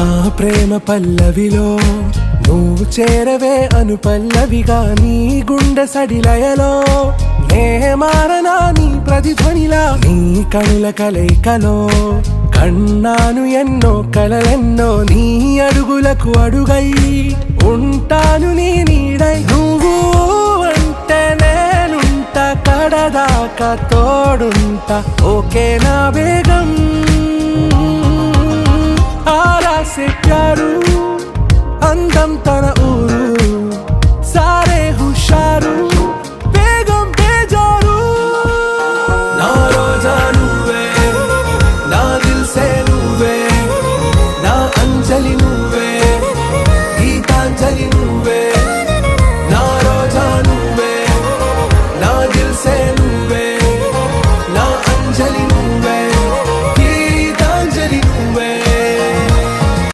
నా ప్రేమ పల్లవిలో నువ్వు చేరవే అను పల్లవిగా నీ గుండె సడిలయలో నే మారనా నీ ప్రతిధ్వనిలా నీ కనుల కలయికలో కన్నాను ఎన్నో కలలెన్నో నీ అడుగులకు అడుగై ఉంటాను నీ నీడై నువ్వు అంటే నేనుంట కడదాకా తోడుంటా ఓకే నా బేగం ఆరా से प्यारू అందం తన ఊరు